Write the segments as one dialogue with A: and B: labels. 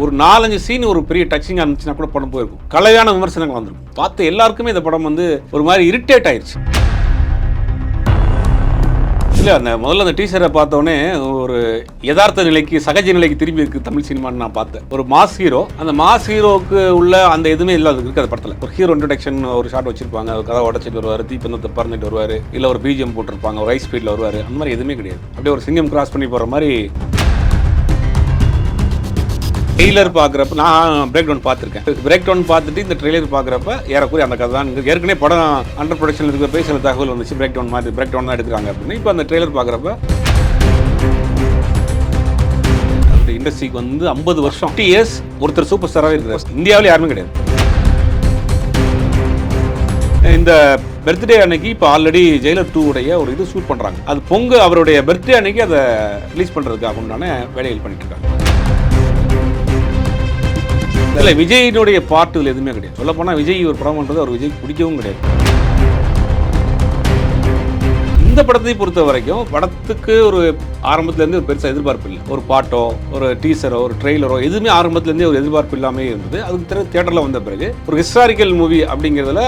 A: ஒரு 4-5 சீன் ஒரு பெரிய டச்சிங்காக இருந்துச்சுன்னா கூட படம் போயிருக்கும். கலையான விமர்சனங்கள் வந்துருக்கும். பார்த்து எல்லாருக்குமே இந்த படம் வந்து ஒரு மாதிரி இரிட்டேட் ஆயிடுச்சு. இல்லை, முதல்ல அந்த டீசரை பார்த்தோன்னே ஒரு யதார்த்த நிலைக்கு, சகஜ நிலைக்கு திரும்பி இருக்குது தமிழ் சினிமான்னு நான் பார்த்தேன். ஒரு மாஸ் ஹீரோ, அந்த மாஸ் ஹீரோவுக்கு உள்ள அந்த எதுவுமே இல்லாத இருக்குது அந்த படத்தில். ஒரு ஹீரோ இன்ட்ரடக்ஷன் ஒரு ஷாட் வச்சிருப்பாங்க, ஒரு கதை உடச்சிட்டு வருவார், தீப்பந்தத்தை பறந்துட்டு வருவார், இல்லை ஒரு பிஜிஎம் போட்டிருப்பாங்க, ஒரு ஹை ஸ்பீடில் வருவார். அந்த மாதிரி எதுவுமே கிடையாது. அப்படியே ஒரு சிங்கம் கிராஸ் பண்ணி போகிற மாதிரி. ட்ரெய்லர் பார்க்குறப்ப நான் பிரேக் டவுன் பார்த்துருக்கேன். பிரேக் டவுன் பார்த்துட்டு இந்த ட்ரெய்லர் பார்க்குறப்ப ஏறக்குறைய அந்த கதை தான். ஏற்கனவே படம் அண்டர் ப்ரொடக்ஷனில் இருக்கிற சில தகவல் வந்துச்சு, பிரேக் டவுன் தான் எடுக்கிறாங்க அப்படின்னு. இப்போ அந்த ட்ரெய்லர் பார்க்குறப்ப அந்த இண்டஸ்ட்ரிக்கு வந்து 50 வருஷம் 50 இயர்ஸ் ஒருத்தர் சூப்பர் ஸ்டாராகவே இருக்கிறார். இந்தியாவில் யாருமே கிடையாது. இந்த பர்த்டே அன்னைக்கு இப்போ ஆல்ரெடி ஜெயிலர் 2 உடைய ஒரு இது ஷூட் பண்ணுறாங்க. அது அவருடைய பர்த்டே அன்னைக்கு அதை ரிலீஸ் பண்ணுறதுக்காக உண்டான வேலைகள் பண்ணிட்டு இருக்காங்க. இல்லை, விஜயினுடைய பார்ட் இதில் எதுவுமே கிடையாது. சொல்ல போனால் விஜய் ஒரு படம் பண்ணுறது அவர் விஜய் பிடிக்கவும் கிடையாது. இந்த படத்தை பொறுத்த வரைக்கும் படத்துக்கு ஒரு ஆரம்பத்துலேருந்து ஒரு பெருசாக எதிர்பார்ப்பு இல்லை. ஒரு பாட்டோ, ஒரு டீசரோ, ஒரு ட்ரெய்லரோ எதுவுமே ஆரம்பத்துலேருந்தே ஒரு எதிர்பார்ப்பு இல்லாமல் இருந்தது. அதுக்கு தியேட்டரில் வந்த பிறகு ஒரு ஹிஸ்டாரிக்கல் மூவி அப்படிங்கிறதுல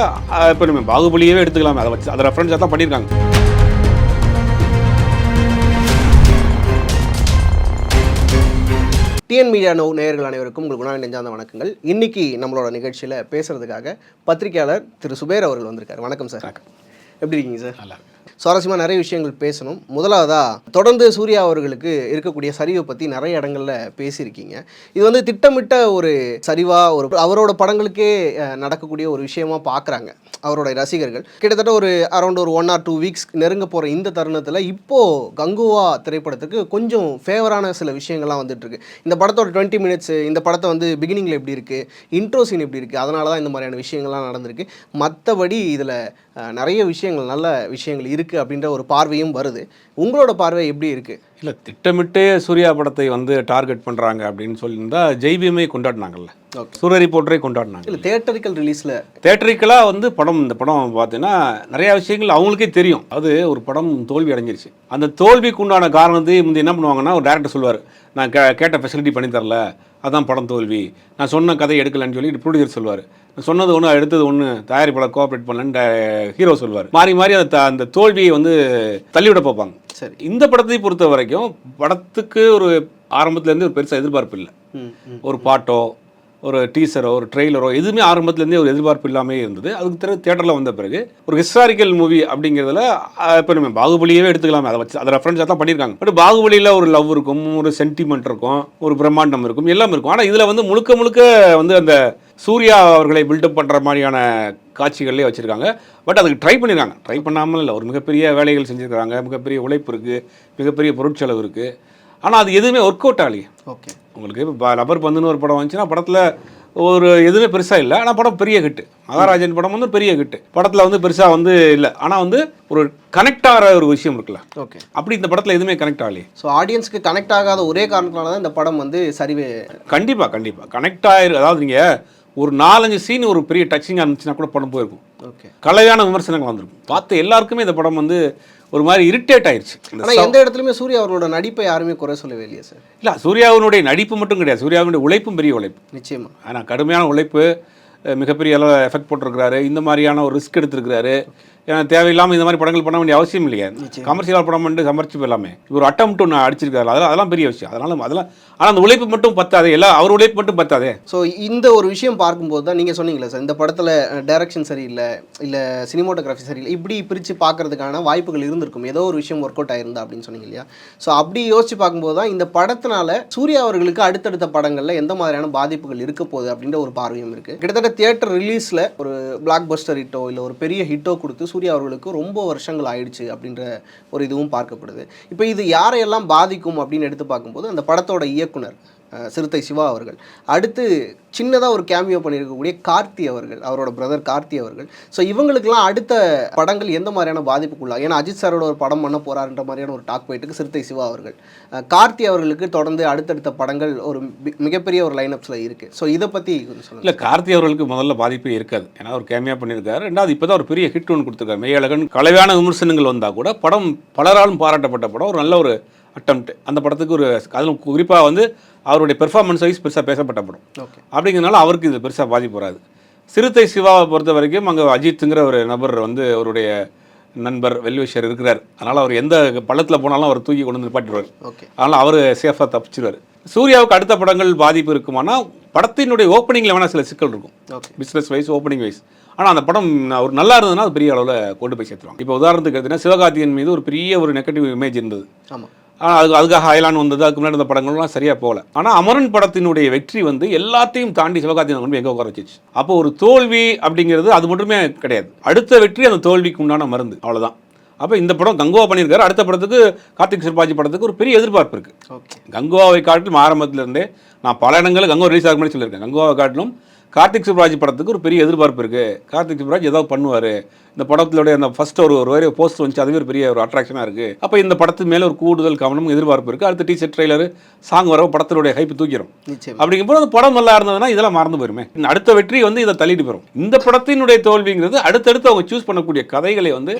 A: இப்போ நம்ம பாகுபலியவே எடுத்துக்கலாமே, அதை வச்சு அதை ரெஃபரன்ஸாக தான் பண்ணியிருக்காங்க.
B: டிஎன் மீடியா நேயர்கள் அனைவருக்கும் உங்கள் குணாவின் நெஞ்சார்ந்த வணக்கங்கள். இன்னைக்கு நம்மளோட நிகழ்ச்சியில் பேசுறதுக்காக பத்திரிகையாளர் திரு சுபேர் அவர்கள் வந்திருக்காரு. வணக்கம் சார். எப்படி இருக்கீங்க சார்? நல்லா. சுவாரஸ்யமாக நிறைய விஷயங்கள் பேசணும். முதலாவதாக தொடர்ந்து சூர்யா அவர்களுக்கு இருக்கக்கூடிய சரிவை பற்றி நிறைய இடங்களில் பேசியிருக்கீங்க. இது வந்து திட்டமிட்ட ஒரு சரிவாக ஒரு அவரோட படங்களுக்கே நடக்கக்கூடிய ஒரு விஷயமா பார்க்குறாங்க அவரோட ரசிகர்கள். கிட்டத்தட்ட ஒரு அரௌண்ட் ஒரு 1 or 2 வீக்ஸ் நெருங்க போகிற இந்த தருணத்தில் இப்போது கங்குவா திரைப்படத்துக்கு கொஞ்சம் ஃபேவரான சில விஷயங்கள்லாம் வந்துட்டுருக்கு. இந்த படத்தோட 20 minutes, இந்த படத்தை வந்து பிகினிங்கில் எப்படி இருக்குது, இன்ட்ரோ சீன் எப்படி இருக்குது, அதனால தான் இந்த மாதிரியான விஷயங்கள்லாம் நடந்திருக்கு. மற்றபடி இதில் நிறைய விஷயங்கள், நல்ல விஷயங்கள் இருக்குது அப்படின்ற ஒரு பார்வையும் வருது. உங்களோட பார்வை எப்படி இருக்குது?
A: இல்லை, திட்டமிட்டே சூர்யா படத்தை வந்து டார்கெட் பண்ணுறாங்க அப்படின்னு சொல்லியிருந்தா ஜெய்பீமை கொண்டாடினாங்கல்ல, சூரரி போட்டரை கொண்டாடினாங்க. இல்லை,
B: தியேட்டரிக்கல் ரிலீஸில்
A: தியேட்டரிக்கலாக வந்து இந்த படம் பார்த்தீங்கன்னா நிறையா விஷயங்கள் அவங்களுக்கே தெரியும். அது ஒரு படம் தோல்வி அடைஞ்சிருச்சு. அந்த தோல்விக்கு உண்டான காரணத்தை முந்தைய என்ன பண்ணுவாங்கன்னா, ஒரு டேரக்டர் சொல்லுவார், நான் கேட்ட ஃபெசிலிட்டி பண்ணி தரல, அதான் படம் தோல்வி, நான் சொன்ன கதை எடுக்கலன்னு சொல்லி ப்ரொடியூசர் சொல்லுவார், சொன்னது ஒன்று எடுத்தது ஒன்று, தயாரிப்பாளர் கோஆப்ரேட் பண்ணலன்னு ஹீரோ சொல்லுவார். மாறி மாறி அந்த தோல்வியை வந்து தள்ளிவிட பார்ப்பாங்க. சரி, இந்த படத்தை பொறுத்த வரைக்கும் படத்துக்கு ஒரு ஆரம்பத்துலேருந்து ஒரு பெருசாக எதிர்பார்ப்பு இல்லை. ஒரு பாட்டோ, ஒரு டீசரோ, ஒரு ட்ரெய்லரோ எதுவுமே ஆரம்பத்துலேருந்தே ஒரு எதிர்பார்ப்பு இல்லாமல் இருந்தது. அதுக்கு தியேட்டரில் வந்த பிறகு ஒரு ஹிஸ்டாரிக்கல் மூவி அப்படிங்கிறதுல இப்போ நம்ம பாகுபலியவே எடுத்துக்கலாமே, அதை வச்சு அதை ரெஃபரன்ஸாக தான் பண்ணியிருக்காங்க. பட் பாகுபலியில் ஒரு லவ் இருக்கும், ஒரு சென்டிமெண்ட் இருக்கும், ஒரு பிரம்மாண்டம் இருக்கும், எல்லாம் இருக்கும். ஆனால் இதில் வந்து முழுக்க முழுக்க வந்து அந்த சூர்யா அவர்களை பில்டப் பண்ணுற மாதிரியான காட்சிகள்லேயே வச்சுருக்காங்க. பட் அதுக்கு ட்ரை பண்ணியிருக்காங்க. ட்ரை பண்ணாமல் இல்லை, ஒரு மிகப்பெரிய வேலைகள் செஞ்சுருக்காங்க, மிகப்பெரிய உழைப்பு இருக்குது, மிகப்பெரிய பொருட்செலவு இருக்குது. ஆனால் அது எதுவுமே ஒர்க் அவுட் ஆகலையே. ஓகே, உங்களுக்கு இப்போ லப்பர் பந்துன்னு ஒரு படம் வந்துச்சுன்னா படத்தில் ஒரு எதுவுமே பெருசாக இல்லை, ஆனால் படம் பெரிய ஹிட்டு. மகாராஜன் படம் வந்து பெரிய ஹிட்டு, படத்தில் வந்து பெருசாக வந்து இல்லை, ஆனால் வந்து ஒரு கனெக்ட் ஆகிற ஒரு விஷயம் இருக்குல்ல. ஓகே, அப்படி இந்த படத்தில் எதுவுமே கனெக்ட் ஆகலையே.
B: ஸோ ஆடியன்ஸ்க்கு கனெக்ட் ஆகாத ஒரே காரணத்தினால தான் இந்த படம் வந்து சரிவே.
A: கண்டிப்பாக கனெக்ட் ஆகிரு. அதாவது நீங்கள் ஒரு 4-5 சீன் ஒரு பெரிய டச்சிங்காக இருந்துச்சுன்னா கூட படம் போயிருக்கும். ஓகே, கலையான விமர்சனங்கள் வந்திருக்கும். பார்த்து எல்லாருக்குமே இந்த படம் வந்து ஒரு மாதிரி இரிட்டேட் ஆயிடுச்சு.
B: ஆனால் எந்த இடத்துலையுமே சூர்யா அவரோட நடிப்பை யாருமே குறை சொல்லவே இல்லையா சார்?
A: இல்லை, சூர்யாவினுடைய நடிப்பு மட்டும் கிடையாது, சூர்யாவினுடைய உழைப்பும் பெரிய உழைப்பு.
B: நிச்சயமாக.
A: ஆனால் கடுமையான உழைப்பு, மிகப்பெரிய அளவு எஃபெக்ட் போட்டிருக்கிறாரு, இந்த மாதிரியான ஒரு ரிஸ்க் எடுத்திருக்கிறாரு. ஏன்னா தேவையில்லாமல் இந்த மாதிரி படங்கள் பண்ண வேண்டிய அவசியம் இல்லையா. கமர்ஷியலாக படம் பண்ணிட்டு சமர்ச்சி எல்லாமே ஒரு அட்டம்ப்ட் ஒன்று அடிச்சிருக்காரு. அதெல்லாம் பெரிய விஷயம். அதெல்லாம் ஆனால் அந்த உழைப்பு மட்டும் பத்தாதே, எல்லாம் அவர் உழைப்பு மட்டும் பத்தாதே.
B: ஸோ இந்த ஒரு விஷயம் பார்க்கும்போது தான் நீங்கள் சொன்னீங்களே சார், இந்த படத்தில் டைரக்ஷன் சரியில்லை, இல்லை சினிமோட்டோகிராஃபி சரியில்லை, இப்படி பிரித்து பார்க்கறதுக்கான வாய்ப்புகள் இருந்திருக்கும், ஏதோ ஒரு விஷயம் ஒர்க் அவுட் ஆயிருந்தா அப்படின்னு சொன்னீங்க இல்லையா. ஸோ அப்படி யோசிச்சு பார்க்கும்போது தான் இந்த படத்தினால சூர்யா அவர்களுக்கு அடுத்தடுத்த படங்களில் எந்த மாதிரியான பாதிப்புகள் இருக்க போகுது அப்படின்ற ஒரு பார்வையும் இருக்குது. கிட்டத்தட்ட தியேட்டர் ரிலீஸில் ஒரு பிளாக் பஸ்டர் ஹிட்டோ இல்லை ஒரு பெரிய ஹிட்டோ கொடுத்து சூர்யா அவர்களுக்கு ரொம்ப வருஷங்கள் ஆயிடுச்சு அப்படின்ற ஒரு இதுவும் பார்க்கப்படுது. இப்போ இது யாரையெல்லாம் பாதிக்கும் அப்படின்னு எடுத்து பார்க்கும்போது அந்த படத்தோட இயக்குனர் சிறுத்தை சிவா அவர்கள், அடுத்து சின்னதாக ஒரு கேமியோ பண்ணியிருக்கக்கூடிய கார்த்தி அவர்கள், அவரோட பிரதர் கார்த்தி அவர்கள். ஸோ இவங்களுக்கெல்லாம் அடுத்த படங்கள் எந்த மாதிரியான பாதிப்புக்குள்ளா, ஏன்னா அஜித் சாரோட ஒரு படம் பண்ண போகிறாருன்ற மாதிரியான ஒரு டாக் போயிட்டு சிறுத்தை சிவா அவர்கள், கார்த்தி அவர்களுக்கு தொடர்ந்து அடுத்தடுத்த படங்கள் ஒரு மிகப்பெரிய ஒரு லைனப்ஸில் இருக்குது. ஸோ இதை பற்றி கொஞ்சம் சொல்லுங்கள்.
A: இல்லை, கார்த்தி அவர்களுக்கு முதல்ல பாதிப்பே இருக்காது, ஏன்னா ஒரு கேமியா பண்ணியிருக்காரு. ரெண்டாவது இப்போ தான் ஒரு பெரிய ஹிட் ஒன்று கொடுத்துருக்காரு, மெய்யழகன். கலைவான விமர்சனங்கள் வந்தால் கூட படம் பலராலும் பாராட்டப்பட்ட படம், ஒரு நல்ல ஒரு அட்டம்ப்ட். அந்த படத்துக்கு ஒரு அதிலும் குறிப்பாக வந்து அவருடைய பெர்ஃபார்மன்ஸ் வைஸ் பெருசாக பேசப்பட்ட படம்.
B: ஓகே.
A: அப்படிங்கிறதுனால அவருக்கு இது பெருசாக பாதிப்பு வராது. சிறுத்தை சிவாவை பொறுத்த வரைக்கும் அங்கே அஜித்துங்கிற ஒரு நபர் வந்து அவருடைய நண்பர் வெல்விஷர் இருக்கிறார். அதனால் அவர் எந்த பள்ளத்தில் போனாலும் அவர் தூக்கி கொண்டு வந்து நிப்பாட்டிடுவார்.
B: ஓகே.
A: அதனால் அவர் சேஃபாக தப்பிச்சிடுவார். சூர்யாவுக்கு அடுத்த படங்கள் பாதிப்பு இருக்குமானா படத்தினுடைய ஓப்பனிங்கில் வேணால் சில சிக்கல் இருக்கும், பிஸ்னஸ் வைஸ் ஓப்பனிங் வைஸ். ஆனால் அந்த படம் ஒரு நல்லா இருந்ததுன்னா அது பெரிய அளவில் கொண்டு போய் சேர்த்துருவாங்க. இப்போ உதாரணத்துக்கு எடுத்தீங்கன்னா சிவகார்த்திகேயன் மீது ஒரு பெரிய ஒரு நெகட்டிவ் இமேஜ் இருந்தது.
B: ஆமாம்.
A: ஆனால் அதுக்காக அயலான் வந்தது, அதுக்கு முன்னாடி இந்த படங்கள்லாம் சரியாக போகல. ஆனால் அமரன் படத்தினுடைய வெற்றி வந்து எல்லாத்தையும் தாண்டி சிவகார்த்திகேயன் கொண்டு எங்கே உட்கார வச்சிச்சு. அப்போ ஒரு தோல்வி அப்படிங்கிறது அது மட்டுமே கிடையாது, அடுத்த வெற்றி அந்த தோல்விக்கு உண்டான மருந்து, அவ்வளோதான். அப்போ இந்த படம் கங்குவா பண்ணியிருக்காரு. அடுத்த படத்துக்கு கார்த்திக் சிற்பாஜி படத்துக்கு ஒரு பெரிய எதிர்பார்ப்பு இருக்குது.
B: ஓகே.
A: கங்குவாவை காட்டிலும் ஆரம்பத்திலேருந்தே நான் பல இடங்களில் கங்குவா ரிலீஸ் ஆகும் மாதிரி சொல்லியிருக்கேன். கங்குவாவை காட்டிலும் கார்த்திக் சிற்பாஜி படத்துக்கு ஒரு பெரிய எதிர்பார்ப்பு இருக்குது. கார்த்திக் சிற்பாஜி ஏதாவது பண்ணுவார், இந்த படத்தினுடைய அந்த ஃபர்ஸ்ட் ஒரு வரைய போஸ்ட் வந்துச்சு, அதுவே ஒரு பெரிய ஒரு அட்ராக்ஷனாக இருக்குது. அப்போ இந்த படத்து மேலே ஒரு கூடுதல் கவனம் எதிர்பார்ப்பு இருக்குது. அடுத்த டீசர் ட்ரெய்லர் சாங் வர படத்தினுடைய ஹைப் தூக்கிடும். அப்படிங்கும்போது அந்த படம் நல்லா இருந்ததுன்னா இதெல்லாம் மறந்து போயிருமே. அடுத்த வெற்றி வந்து இதை தள்ளிட்டு போயிடும். இந்த படத்தினுடைய தோல்விங்கிறது அடுத்தடுத்து அவங்க சூஸ் பண்ணக்கூடிய கதைகளை வந்து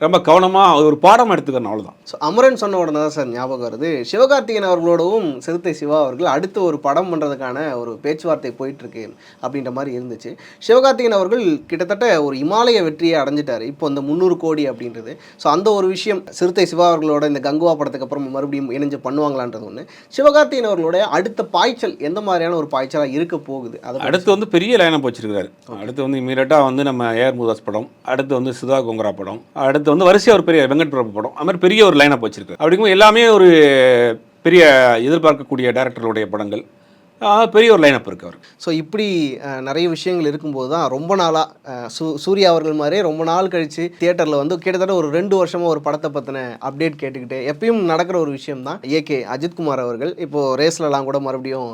A: ரொம்ப கவனமாக ஒரு பாடம் எடுத்துக்கணும், அவ்வளோதான்.
B: ஸோ அமரன் சொன்ன உடனே தான் சார் ஞாபகம் வருது, சிவகார்த்திகேயன் அவர்களோடவும் சிறுத்தை சிவா அவர்கள் அடுத்து ஒரு படம் பண்ணுறதுக்கான ஒரு பேச்சுவார்த்தை போயிட்டுருக்கு அப்படின்ற மாதிரி இருந்துச்சு. சிவகார்த்திகேயன் அவர்கள் கிட்டத்தட்ட ஒரு இமாலய வெற்றியை அடைஞ்சிட்டாரு இப்போ இந்த 300 கோடி அப்படின்றது. ஸோ அந்த ஒரு விஷயம் சிறுத்தை சிவா அவர்களோட இந்த கங்குவா படத்துக்கு அப்புறம் மறுபடியும் இணைஞ்சு பண்ணுவாங்களான்றது ஒன்று. சிவகார்த்திகேயன் அவர்களோட அடுத்த பாய்ச்சல் எந்த மாதிரியான ஒரு பாய்ச்சலாக இருக்க போகுது? அது அடுத்து
A: வந்து பெரிய லைனாக போச்சிருக்காரு. அடுத்து வந்து இமீடியட்டாக வந்து நம்ம ஏஆர் முருகதாஸ் படம், அடுத்து வந்து சுதா கோங்கரா படம், அடுத்து வந்து வரிசையாக ஒரு பெரிய வெங்கட் பிரபு படம், அது மாதிரி பெரிய ஒரு லைனாக போச்சிருக்கு. அப்படிங்கும்போது எல்லாமே ஒரு பெரிய எதிர்பார்க்கக்கூடிய டைரக்டர்களுடைய படங்கள், பெரிய ஒரு லைனப் இருக்கு அவர்.
B: ஸோ இப்படி நிறைய விஷயங்கள் இருக்கும்போது தான் ரொம்ப நாளாக சூர்யா அவர்கள் மாதிரியே ரொம்ப நாள் கழித்து தியேட்டரில் வந்து கிட்டத்தட்ட ஒரு 2 வருஷமாக ஒரு படத்தை பற்றின அப்டேட் கேட்டுக்கிட்டு எப்பயும் நடக்கிற ஒரு விஷயம் தான் ஏகே அஜித்குமார் அவர்கள் இப்போது ரேஸ்லலாம் கூட மறுபடியும்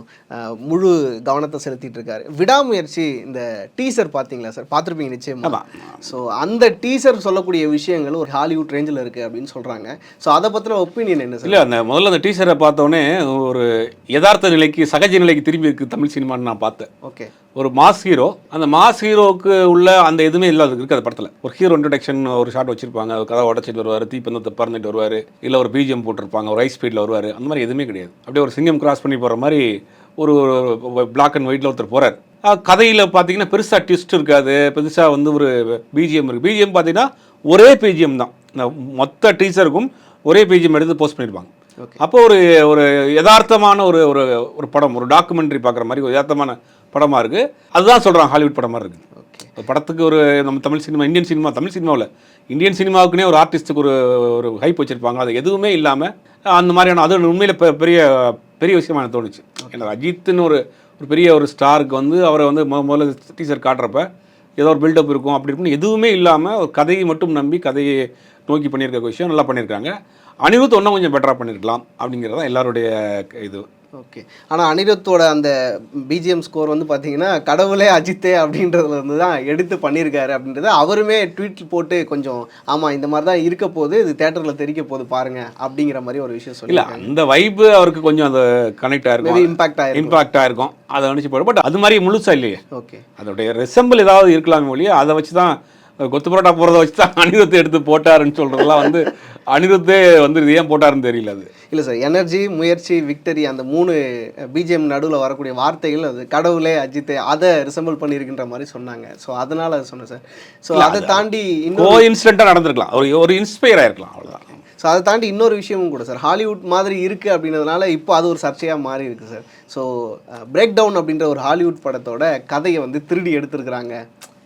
B: முழு கவனத்தை செலுத்திட்டு இருக்காரு. விடாமுயற்சி இந்த டீசர் பார்த்தீங்களா சார்? பார்த்துருப்பீங்க நிச்சயமாக. ஸோ அந்த டீசர் சொல்லக்கூடிய விஷயங்கள் ஒரு ஹாலிவுட் ரேஞ்சில் இருக்குது அப்படின்னு சொல்கிறாங்க. ஸோ அதை பற்றின ஒப்பீனியன் என்ன சார்?
A: இல்லை, அந்த முதல்ல அந்த டீசரை பார்த்தோன்னே ஒரு யதார்த்த நிலைக்கு, சகஜ நிலைக்கு திரும்பி இருக்கு தமிழ் சினிமான்னு நான் பார்த்தேன்.
B: ஓகே.
A: ஒரு மாஸ் ஹீரோ, அந்த மாஸ் ஹீரோவுக்கு உள்ள அந்த எதுவுமே இல்லாத இருக்குது அந்த படத்தில். ஒரு ஹீரோ இன்ட்ரடக்ஷன் ஒரு ஷாட் வச்சிருப்பாங்க, அது கதை உடச்சிட்டு வருவார், தீப்பந்தத்தை பறந்துட்டு வருவார், இல்லை ஒரு பிஜிஎம் போட்டிருப்பாங்க, ஒரு ஹை ஸ்பீடில் வருவார், அந்த மாதிரி எதுவுமே கிடையாது. அப்படியே ஒரு சிங்கம் கிராஸ் பண்ணி போகிற மாதிரி ஒரு பிளாக் அண்ட் ஒயிட்டில் ஒருத்தர் போகிறார். கதையில் பார்த்தீங்கன்னா பெருசாக ட்விஸ்ட் இருக்காது, பெருசாக வந்து ஒரு பிஜிஎம் இருக்குது. பிஜிஎம் பார்த்தீங்கன்னா ஒரே பிஜிஎம் தான், இந்த மொத்த டீசருக்கும் ஒரே பிஜிஎம் எடுத்து போஸ்ட் பண்ணியிருப்பாங்க. அப்போ ஒரு ஒரு யதார்த்தமான ஒரு ஒரு ஒரு படம், ஒரு டாக்குமெண்ட்ரி பார்க்குற மாதிரி ஒரு யதார்த்தமான படமாக இருக்குது. அதுதான் சொல்கிறாங்க ஹாலிவுட் படமாக இருக்குது. ஒரு படத்துக்கு ஒரு நம்ம Tamil cinema, Indian cinema, Tamil சினிமாவில் இந்தியன் சினிமாவுக்குனே ஒரு ஆர்டிஸ்ட்டுக்கு ஒரு ஒரு ஹைப் வச்சுருப்பாங்க. அது எதுவுமே இல்லாமல் அந்த மாதிரியான, அது உண்மையில் பெரிய பெரிய விஷயமா எனக்கு தோணுச்சு. ஏன்னா அஜித்துன்னு ஒரு ஒரு பெரிய ஒரு ஸ்டாருக்கு வந்து அவரை வந்து முதல்ல டீசர் காட்டுறப்ப ஏதோ ஒரு பில்டப் இருக்கும், அப்படி இருக்குன்னு எதுவுமே இல்லாமல் ஒரு கதையை மட்டும் நம்பி கதையை நோக்கி பண்ணியிருக்க விஷயம் நல்லா பண்ணியிருக்காங்க. அனிருத் இன்னும் கொஞ்சம் பெட்டராக பண்ணியிருக்கலாம் அப்படிங்கிறது தான் எல்லாருடைய இது.
B: ஓகே. ஆனால் அனிருத்தோட அந்த பிஜிஎம் ஸ்கோர் வந்து பார்த்தீங்கன்னா கடவுளே அஜித்தே அப்படின்றதுல இருந்து தான் எடுத்து பண்ணியிருக்காரு அப்படின்றத அவருமே ட்வீட் போட்டு கொஞ்சம் ஆமாம் இந்த மாதிரி தான் இருக்க போது, இது தேட்டரில் தெரிக்க போது பாருங்க அப்படிங்கிற மாதிரி ஒரு விஷயம் சொல்லி.
A: இல்லை, அந்த வைப்பு அவருக்கு கொஞ்சம் அந்த கனெக்ட் ஆகிருக்கும், இம்பாக்ட் ஆகிருக்கும், அதை நினச்சி போடும். பட் அது மாதிரி முழுசா இல்லையே. ஓகே. அதோடைய ரெசம்பிள் ஏதாவது இருக்கலாமே ஒழிய அதை வச்சு தான் கொத்து பரோட்டா போகிறத வச்சு தான் அனிருத்தை எடுத்து போட்டாருன்னு சொல்கிறதெல்லாம் வந்து அனிருத்தே வந்து இது ஏன் போட்டாருன்னு தெரியல. அது
B: இல்லை சார், எனர்ஜி, முயற்சி, விக்டரி, அந்த 3 பிஜிஎம் நடுவில் வரக்கூடிய வார்த்தைகள் அது கடவுளே அஜித்தே அதை ரிசம்பிள் பண்ணியிருக்கின்ற மாதிரி சொன்னாங்க. ஸோ அதனால் அது சொன்னேன் சார். ஸோ அதை தாண்டி
A: இன்னொரு இன்சிடெண்ட்டாக நடந்திருக்கலாம், ஒரு இன்ஸ்பயர் ஆகிருக்கலாம், அவ்வளோதான்.
B: ஸோ அதை தாண்டி இன்னொரு விஷயமும் கூட சார், ஹாலிவுட் மாதிரி இருக்குது அப்படின்றதுனால இப்போ அது ஒரு சர்ச்சையாக மாறி இருக்குது சார். ஸோ பிரேக் டவுன் அப்படின்ற ஒரு ஹாலிவுட் படத்தோட கதையை வந்து திருடி எடுத்துருக்குறாங்க,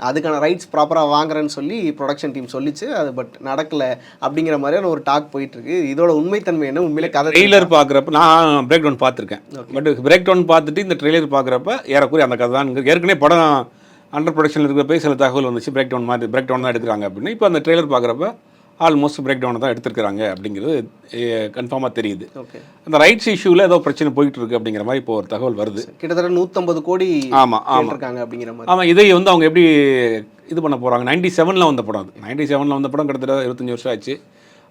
B: அதுக்கான ரைட்ஸ் ப்ராப்பராக வாங்குறேன்னு சொல்லி ப்ரொடக்ஷன் டீம் சொல்லிச்சு, அது பட் நடக்கலை அப்படிங்கிற மாதிரியான ஒரு டாக் போயிட்டுருக்கு. இதோட உண்மைத்தன்மை என்ன? உண்மையிலே கதை
A: ட்ரெய்லர் பார்க்குறப்ப நான் பிரேக் டவுன் பார்த்துருக்கேன். பட் பிரேக் டவுன் பார்த்துட்டு இந்த ட்ரெய்லர் பார்க்குறப்ப ஏறக்குறைய அந்த கதை தான். ஏற்கனவே படம் அண்டர் ப்ரொடக்ஷனில் இருக்கிறப்ப சில தகவல் வந்துச்சு, பிரேக் டவுன் தான் எடுக்கிறாங்க அப்படின்னு. இப்போ அந்த ட்ரெய்லர் பார்க்குறப்ப ஆல்மோஸ்ட் பிரேக் டவுனை தான் எடுத்துருக்காங்க அப்படிங்கிறது கன்ஃபார்மாக தெரியுது. அந்த ரைட்ஸ் இஷ்யூவில் ஏதோ பிரச்சனை போயிட்டு இருக்கு அப்படிங்கிற மாதிரி இப்போ ஒரு தகவல் வருது.
B: கிட்டத்தட்ட 150 கோடி இருக்காங்க அப்படிங்கிற மாதிரி.
A: ஆமாம், இதை வந்து அவங்க எப்படி இது பண்ண போகிறாங்க? 97 வந்த படம், அது 97 வந்த படம் கிட்டத்தட்ட 25 வருஷம் ஆச்சு.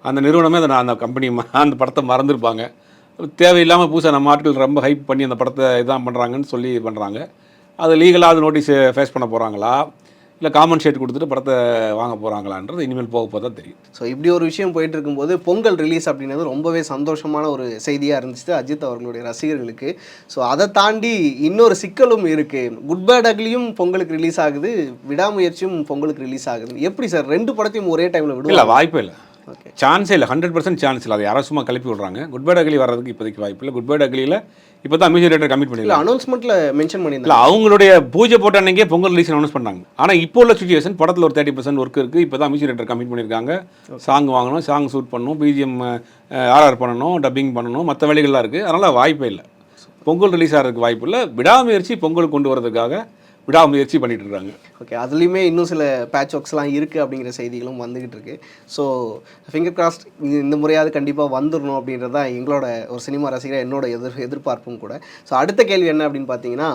A: அந்த நிறுவனமே அதை அந்த கம்பெனி அந்த படத்தை மறந்துருப்பாங்க. தேவையில்லாமல் புதுசாக நம்ம ஆட்கள் ரொம்ப ஹைப் பண்ணி அந்த படத்தை இதான் பண்ணுறாங்கன்னு சொல்லி பண்ணுறாங்க. அது லீகலாக அது நோட்டீஸ் ஃபேஸ் பண்ண போகிறாங்களா, இல்லை காமன் ஷேட் கொடுத்துட்டு படத்தை வாங்க போகிறாங்களான்றது இனிமேல் போக போக தான் தெரியும்.
B: ஸோ இப்படி ஒரு விஷயம் போயிட்டு இருக்கும்போது பொங்கல் ரிலீஸ் அப்படின்றது ரொம்பவே சந்தோஷமான ஒரு செய்தியாக இருந்துச்சு அஜித் அவர்களுடைய ரசிகர்களுக்கு. ஸோ அதை தாண்டி இன்னொரு சிக்கலும் இருக்குது. குட் பேட் அக்லியும் பொங்கலுக்கு ரிலீஸ் ஆகுது, விடாமுயற்சியும் பொங்கலுக்கு ரிலீஸ் ஆகுது. எப்படி சார் 2 படத்தையும் ஒரே டைமில்
A: இல்லை,
B: விடுவாங்க?
A: வாய்ப்பே இல்லை,
B: ஓகே,
A: சான்ஸே இல்லை, 100% சான்ஸ் இல்லை. அதை யாரும் சும்மா கிளப்பி விடுறாங்க. குட் பேட் அக்லி வர்றதுக்கு இப்போதைக்கு வாய்ப்பு இல்லை. குட் பேட் அக்லியில் இப்போ தான் அமேசிங் ரேட்டர் கமிட்
B: இல்லை
A: பண்ணிடலாம்.
B: அனௌன்ஸ்மெண்ட்டில் மென்ஷன்
A: இல்லை,
B: பண்ணியிருந்தாங்க.
A: அவங்களுடைய பூஜை போட்ட அன்னைக்கே பொங்கல் ரிலீஸ் அனௌன்ஸ் பண்ணாங்க. ஆனால் இப்போ உள்ள சுச்சுவேஷன் படத்தில் ஒரு 30% ஒர்க் இருக்குது. இப்போ தான் அமேசிங் ரேட்டர் கமிட் பண்ணியிருக்காங்க. சாங் வாங்கணும், சாங் ஷூட் பண்ணணும், பிஜிஎம் ஆர்ஆர் பண்ணணும், டப்பிங் பண்ணணும், மற்ற வேலைகள்லாம் இருக்குது. அதனால் வாய்ப்பே இல்லை, பொங்கல் ரிலீஸ் ஆகிறதுக்கு வாய்ப்பு இல்லை. விடாமுயற்சி பொங்கல் கொண்டு வரதுக்காக விடாமுயற்சி பண்ணிட்டு இருக்காங்க.
B: ஓகே, அதுலேயுமே இன்னும் சில பேட்ச் ஒர்க்ஸ்லாம் இருக்குது அப்படிங்கிற செய்திகளும் வந்துக்கிட்டு இருக்கு. ஸோ ஃபிங்கர் கிராஸ்ட் இந்த முறையாவது கண்டிப்பாக வந்துடணும் அப்படின்றது தான் எங்களோட ஒரு சினிமா ரசிகர் என்னோட எதிர்பார்ப்பும் கூட. ஸோ அடுத்த கேள்வி என்ன அப்படின்னு பார்த்தீங்கன்னா,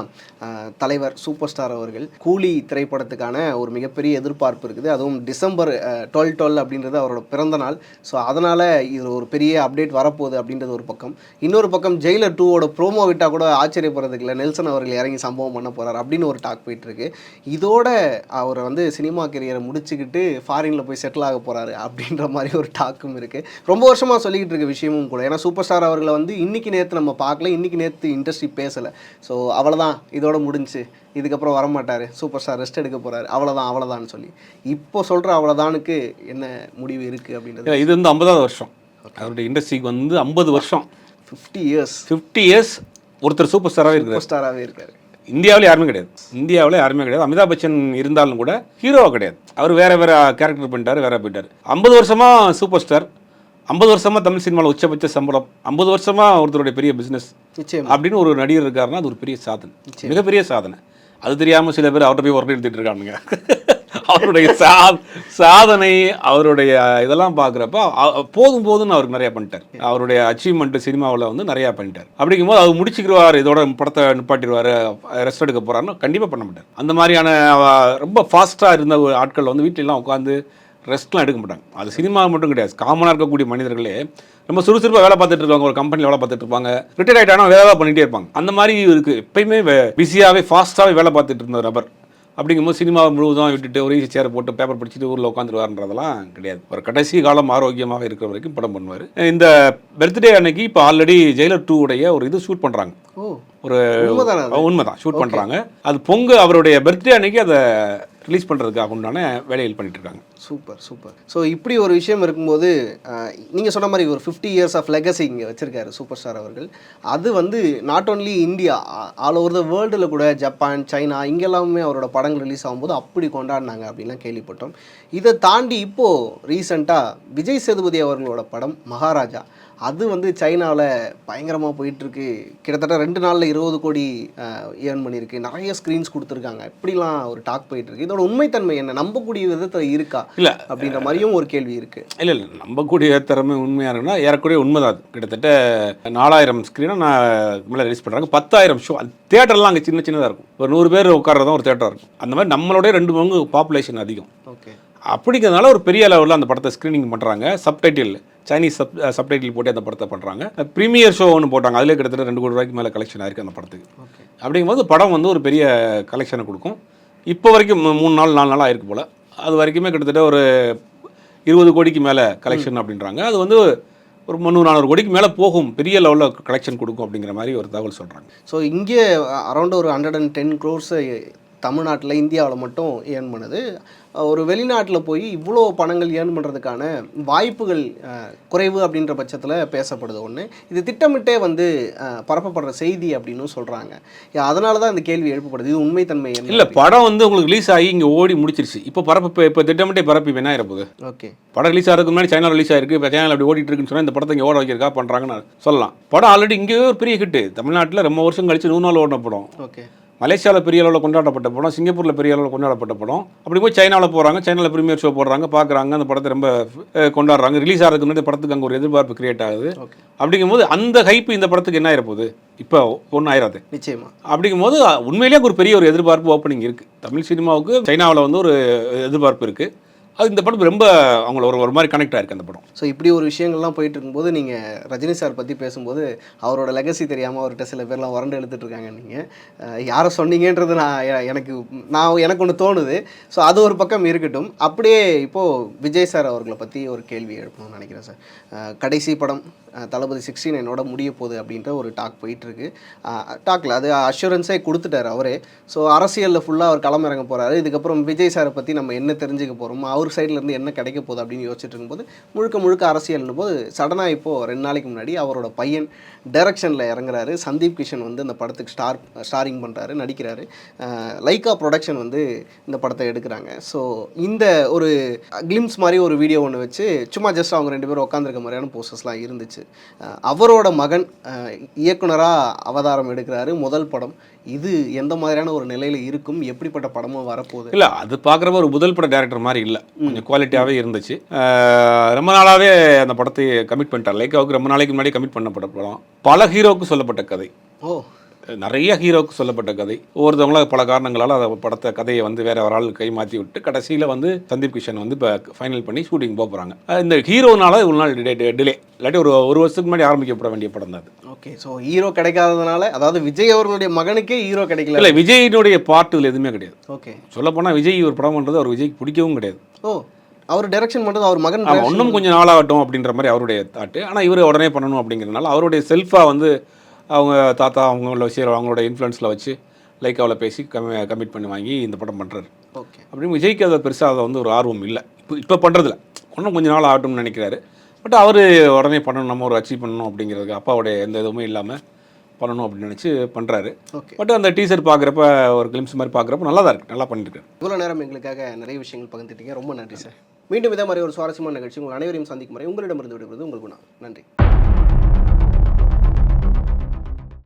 B: தலைவர் சூப்பர் ஸ்டார் அவர்கள் கூலி திரைப்படத்துக்கான ஒரு மிகப்பெரிய எதிர்பார்ப்பு இருக்குது. அதுவும் டிசம்பர் 12 அப்படின்றது அவரோட பிறந்த நாள். ஸோ அதனால் இது ஒரு பெரிய அப்டேட் வரப்போகுது அப்படின்றது ஒரு பக்கம். இன்னொரு பக்கம் ஜெயிலர் 2 ப்ரோமோ விட்டால் கூட ஆச்சரியப்படுறதுக்கு இல்லை, நெல்சன் அவர்கள் இறங்கி சம்பவம் பண்ண போகிறார் அப்படின்னு ஒரு டாக் போயிட்டுருக்கு. இதோட அவர் வந்து சினிமா கெரியரை முடிச்சுக்கிட்டு ஃபாரினில் போய் செட்டில் ஆக போகிறாரு அப்படின்ற மாதிரி ஒரு டாக்கும் இருக்குது. ரொம்ப வருஷமாக சொல்லிக்கிட்டு இருக்க விஷயமும் கூட. ஏன்னா சூப்பர் ஸ்டார் அவர்களை வந்து இன்றைக்கி நேற்று நம்ம பார்க்கல, இன்றைக்கி நேற்று இண்டஸ்ட்ரி பேசலை. ஸோ அவ்வளோதான், இதோட முடிஞ்சு, இதுக்கப்புறம் வரமாட்டார், சூப்பர் ஸ்டார் ரெஸ்ட் எடுக்க போகிறாரு, அவ்வளோதான்னு சொல்லி இப்போ சொல்கிற அவ்வளோதானுக்கு என்ன முடிவு இருக்குது அப்படின்றது.
A: இது வந்து 50வது வருஷம் அவருடைய இண்டஸ்ட்ரிக்கு வந்து 50 வருஷம்,
B: 50
A: இயர்ஸ் ஒருத்தர் சூப்பர்
B: ஸ்டாராகவே இருக்காரு.
A: இந்தியாவில் யாருமே கிடையாது. அமிதாப் பச்சன் இருந்தாலும் கூட ஹீரோவாக கிடையாது. அவர் வேற கேரக்டர் பண்ணிட்டார், வேற போயிட்டார். 50 வருஷமா சூப்பர் ஸ்டார், 50 வருஷமா தமிழ் சினிமாவில் உச்சபட்ச சம்பளம், 50 வருஷமா ஒருத்தருடைய பெரிய பிஸ்னஸ் அப்படின்னு ஒரு நடிகர் இருக்காருன்னா அது ஒரு பெரிய சாதனை, மிகப்பெரிய சாதனை. அது தெரியாமல் சில பேர் அவர்கிட்ட போய் ஒர்க் எடுத்துட்டு இருக்கானுங்க. அவருடைய சாதனை, அவருடைய இதெல்லாம் பார்க்குறப்ப போதும்னு அவருக்கு நிறையா பண்ணிட்டார். அவருடைய அச்சீவ்மெண்ட் சினிமாவில் வந்து நிறையா பண்ணிட்டார். அப்படிங்கும்போது அவர் முடிச்சுக்கிடுவார், இதோட படத்தை நிப்பாட்டிடுவார், ரெஸ்ட் எடுக்க போகிறாருன்னு கண்டிப்பாக பண்ண மாட்டார். அந்த மாதிரியான ரொம்ப ஃபாஸ்ட்டாக இருந்த ஆட்கள் வந்து வீட்டிலலாம் உட்காந்து ரெஸ்ட்லாம் எடுக்க மாட்டாங்க. அது சினிமா மட்டும் கிடையாது, காமனாக இருக்கக்கூடிய மனிதர்களே ரொம்ப சுறுசுறுப்பாக வேலை பார்த்துட்டு இருப்பாங்க, ஒரு கம்பெனியில் வேலை பார்த்துட்டு இருப்பாங்க, ரிட்டையர் ஆகிட்டானா வேலை பண்ணிகிட்டே இருப்பாங்க. அந்த மாதிரி இருக்குது. எப்பயுமே பிஸியாகவே ஃபாஸ்ட்டாகவே வேலை பார்த்துட்டு இருந்த நபர். அப்படிங்கும்போது சினிமா முழுவதும் விட்டுட்டு ஒரு ஈஸி சேரை போட்டு பேப்பர் படிச்சுட்டு ஊரில் உட்காந்துருவாருன்றதெல்லாம் கிடையாது. ஒரு கடைசி காலம் ஆரோக்கியமாக இருக்கிற வரைக்கும் படம் பண்ணுவார். இந்த பர்த்டே அன்னைக்கு இப்போ ஆல்ரெடி ஜெயிலர் 2 உடைய ஒரு இது ஷூட் பண்ணுறாங்க. ஒரு உண்மைதான் ஷூட் பண்ணுறாங்க. அது அவருடைய பர்த்டே அன்னைக்கு அதை ரிலீஸ் பண்ணுறதுக்காக உண்டான வேலைகள் பண்ணிட்டு இருக்காங்க.
B: சூப்பர். ஸோ இப்படி ஒரு விஷயம் இருக்கும்போது நீங்கள் சொன்ன மாதிரி ஒரு 50 இயர்ஸ் ஆஃப் லெகசி இங்கே வச்சுருக்காரு சூப்பர் ஸ்டார் அவர்கள். அது வந்து not only India, all over the வேர்ல்டில் கூட ஜப்பான், சைனா இங்கெல்லாமே அவரோட படங்கள் ரிலீஸ் ஆகும்போது அப்படி கொண்டாடினாங்க அப்படின்லாம் கேள்விப்பட்டோம். இதை தாண்டி இப்போது ரீசெண்டாக விஜய் சேதுபதி அவர்களோட படம் மகாராஜா, அது வந்து சைனாவில் பயங்கரமாக போயிட்டுருக்கு. கிட்டத்தட்ட 2 நாளில் 20 கோடி ஏர்ன் பண்ணியிருக்கு, நிறைய ஸ்க்ரீன்ஸ் கொடுத்துருக்காங்க, இப்படிலாம் ஒரு டாக் போயிட்டுருக்கு. இதோட உண்மைத்தன்மை என்ன, நம்பக்கூடிய விதத்தில் இருக்கா இல்லை அப்படின்ற மாதிரியும் ஒரு கேள்வி இருக்குது.
A: இல்லை நம்பக்கூடிய திறமை உண்மையாக இருக்குன்னா ஏறக்கூடிய உண்மைதான். கிட்டத்தட்ட 4000 ஸ்க்ரீனாக நான் மேலே ரிலீஸ் பண்ணுறாங்க. 10,000 ஷோ. அந்த தேட்டர்லாம் அங்கே சின்னதாக இருக்கும், ஒரு 100 பேர் உட்கார்றதான் ஒரு தேட்டராக இருக்கும். அந்த மாதிரி நம்மளோட 2 மடங்கு பாப்புலேஷன் அதிகம்.
B: ஓகே,
A: அப்படிங்கிறதுனால ஒரு பெரிய லெவலில் அந்த படத்தை ஸ்க்ரீனிங் பண்ணுறாங்க. சப்டைட்டில் சைனீஸ் சப்டைட்டில் போட்டு அந்த படத்தை பண்ணுறாங்க. ப்ரீமியர் ஷோ ஒன்று போட்டாங்க, அதிலே கிட்டத்தட்ட 2 கோடி ரூபாய்க்கு மேலே கலெக்ஷன் ஆயிருக்கு அந்த படத்துக்கு. அப்படிங்கும்போது படம் வந்து ஒரு பெரிய கலெக்ஷனை கொடுக்கும். இப்போ வரைக்கும் 3 நாள் 4 நாள் ஆயிருக்கு போல். அது வரைக்குமே கிட்டத்தட்ட ஒரு 20 கோடிக்கு மேலே கலெக்ஷன் அப்படின்றாங்க. அது வந்து ஒரு 300-400 கோடிக்கு மேலே போகும், பெரிய லெவலில் கலெக்ஷன் கொடுக்கும் அப்படிங்கிற மாதிரி ஒரு தகவல் சொல்கிறாங்க.
B: ஸோ இங்கே அரௌண்ட் ஒரு 110 crores தமிழ்நாட்டில், இந்தியாவில் மட்டும் ஏர்ன் பண்ணுது. ஒரு வெளிநாட்டில் போய் இவ்வளோ பணங்கள் ஏர்ன் பண்ணுறதுக்கான வாய்ப்புகள் குறைவு அப்படின்ற பட்சத்தில் பேசப்படுது ஒன்று. இது திட்டமிட்டே வந்து பரப்பப்படுற செய்தி அப்படின்னு சொல்கிறாங்க. அதனால தான் இந்த கேள்வி எழுப்பப்படுது. இது உண்மைத்தன்மை
A: இல்லை, படம் வந்து உங்களுக்கு ரிலீஸ் ஆகி இங்கே ஓடி முடிச்சிருச்சு. இப்போ திட்டமிட்டே பரப்பி என்ன ஆயிருப்போகுது?
B: ஓகே,
A: படம் ரிலீஸ் ஆகிறதுக்கு முன்னாடி சைனா ரிலீஸ் ஆயிருக்கு, இப்போ சேனல் அப்படி ஓடிட்டு இருக்குன்னு சொன்னால் இந்த படத்தை இங்கே ஓட வைக்கிறக்கா பண்ணுறாங்கன்னு சொல்லலாம். படம் ஆல்ரெடி இங்கேயே ஒரு பெரிய ஹிட்டு. தமிழ்நாட்டில் ரொம்ப வருஷம் கழிச்சு 100 நாள் ஓடின படம்.
B: ஓகே,
A: மலேசியாவில் பெரிய அளவில் கொண்டாடப்பட்ட படம், சிங்கப்பூரில் பெரிய அளவில் கொண்டாடப்பட்ட படம். அப்படி போய் சைனாவில் போகிறாங்க, சைனாவில் ப்ரீமியர் ஷோ போடுறாங்க, பார்க்குறாங்க, அந்த படத்தை ரொம்ப கொண்டாடுறாங்க. ரிலீஸ் ஆகிறதுக்கு முன்னாடி படத்துக்கு அங்கே ஒரு எதிர்பார்ப்பு கிரியேட் ஆகுது. அப்படிங்கும்போது அந்த ஹைப்பு இந்த படத்துக்கு என்ன ஆயிரப்போகுது? இப்போ ஒன்றும் ஆயிராது
B: நிச்சயமாக.
A: அப்படிங்கும்போது உண்மையிலேயே ஒரு பெரிய ஒரு எதிர்பார்ப்பு ஓப்பனிங் இருக்குது தமிழ் சினிமாவுக்கு. சைனாவில் வந்து ஒரு எதிர்பார்ப்பு இருக்குது, அது இந்த படம் ரொம்ப அவங்கள ஒரு மாதிரி கனெக்ட் ஆயிருக்கு அந்த படம்.
B: ஸோ இப்படி ஒரு விஷயங்கள்லாம் போயிட்டு இருக்கும்போது நீங்கள் ரஜினி சார் பற்றி பேசும்போது அவரோட லெகசி தெரியாமல் அவர்கிட்ட சில பேர்லாம் வறண்டு எழுத்துட்டு இருக்காங்க. நீங்கள் யாரை சொன்னீங்கன்றது எனக்கு ஒன்று தோணுது. ஸோ அது ஒரு பக்கம் இருக்கட்டும். அப்படியே இப்போது விஜய் சார் அவர்களை பற்றி ஒரு கேள்வி எழுப்பணும்னு நினைக்கிறேன் சார். கடைசி படம் தளபதி 16 என்னோட முடிய போகுது அப்படின்ற ஒரு டாக் போயிட்டுருக்கு. டாக்கில் அது அஷூரன்ஸே கொடுத்துட்டார் அவரே. ஸோ அரசியலில் ஃபுல்லாக அவர் களமிறங்க போகிறாரு. இதுக்கப்புறம் விஜய் சாரை பற்றி நம்ம என்ன தெரிஞ்சுக்க போகிறோம், அவர் சைட்லேருந்து என்ன கிடைக்க போகுது அப்படின்னு யோசிச்சுட்டு இருக்கும்போது முழுக்க அரசியல்னு போது சடனாக இப்போது 2 நாளைக்கு முன்னாடி அவரோட பையன் டைரக்ஷனில் இறங்குறாரு. சந்தீப் கிஷன் வந்து இந்த படத்துக்கு ஸ்டாரிங் பண்ணுறாரு, நடிக்கிறாரு. லைக்கா ப்ரொடக்ஷன் வந்து இந்த படத்தை எடுக்கிறாங்க. ஸோ இந்த ஒரு கிளிம்ஸ் மாதிரி ஒரு வீடியோ ஒன்று வச்சு சும்மா ஜஸ்ட் அவங்க 2 பேரும் உட்காந்துருக்க மாதிரியான போஸ்டர்ஸ்லாம் இருந்துச்சு. அவரோட மகன் இயக்குனராக அவதாரம் எடுக்கிறாரு, முதல் படம். இது எந்த மாதிரியான ஒரு நிலையில் இருக்கும், எப்படிப்பட்ட படமும் வரப்போகுது?
A: இல்லை, அது பார்க்குறப்ப ஒரு முதல் பட டேரக்டர் மாதிரி இல்லை, கொஞ்சம் குவாலிட்டியாகவே இருந்துச்சு. ரொம்ப நாளாகவே அந்த படத்தை கமிட் பண்ணிட்டார். லைக்காவுக்கு ரொம்ப நாளைக்கு முன்னாடி கமிட் பண்ணப்பட்ட படம். பல ஹீரோவுக்கு சொல்லப்பட்ட கதை.
B: ஓ,
A: நிறைய ஹீரோவுக்கு சொல்லப்பட்ட கதை. ஒவ்வொருத்தவங்களும் பல காரணங்களால் அதை படத்தை கதையை வந்து வேற ஒரு ஆள் கை மாற்றி விட்டு கடைசியில் வந்து சந்தீப் கிஷன் வந்து இப்போ ஃபைனல் பண்ணி ஷூட்டிங் போக போகிறாங்க. இந்த ஹீரோனால ஒரு நாள் டிலே, இல்லாட்டி ஒரு வருஷத்துக்கு முன்னாடி ஆரம்பிக்கப்பட வேண்டிய படம் தான் அது.
B: ஓகே. ஸோ ஹீரோ கிடைக்காததுனால, அதாவது விஜய் அவர்களுடைய மகனுக்கே ஹீரோ கிடைக்கல.
A: இல்லை, விஜயினுடைய பார்ட் இதில் எதுவுமே கிடையாது.
B: ஓகே.
A: சொல்லப்போனால் விஜய் ஒரு படம் பண்ணுறது அவர் விஜய்க்கு பிடிக்கவும் கிடையாது.
B: ஓ, அவர் டைரக்ஷன் பண்ணுறது அவர் மகன்
A: இன்னும் கொஞ்சம் நாளாகட்டும் அப்படின்ற மாதிரி அவருடைய தாட்டு. ஆனால் இவர் உடனே பண்ணணும் அப்படிங்கிறதுனால அவருடைய செல்ஃபாக வந்து அவங்க தாத்தா அவங்கள விஷயம் அவங்களோட இன்ஃப்ளூயன்ஸில் வச்சு லைக்காவில் பேசி கமிட் பண்ணி வாங்கி இந்த படம் பண்ணுறாரு.
B: ஓகே.
A: அப்படின்னு விஜய்க்கு அதை பெருசாக அதை வந்து ஒரு ஆர்வம் இல்லை இப்போ பண்ணுறதில்ல. இன்னும் கொஞ்சம் நாள் ஆகட்டும்னு நினைக்கிறாரு. பட் அவர் உடனே பண்ணணும், நம்ம ஒரு அச்சீவ் பண்ணணும் அப்படிங்கிறதுக்கு அப்பாவுடைய எந்த இதுவுமே இல்லாமல் பண்ணணும் அப்படின்னு நினச்சி பண்ணுறாரு.
B: ஓகே.
A: பட் அந்த டீசர் பார்க்குறப்ப ஒரு கிளிம்ஸ் மாதிரி பார்க்குறப்ப நல்லா தான் இருக்குது, நல்லா பண்ணியிருக்காரு.
B: இவ்வளோ நேரம் எங்களுக்காக நிறைய விஷயங்கள் பகிர்ந்துட்டீங்க, ரொம்ப நன்றி சார். மீண்டும் இதே மாதிரி ஒரு சுவாரஸ்யமான நிகழ்ச்சி உங்கள் அனைவரையும் சந்திக்கும் வரை உங்களிடமிருந்து விடுவது உங்கள் குணா. நன்றி.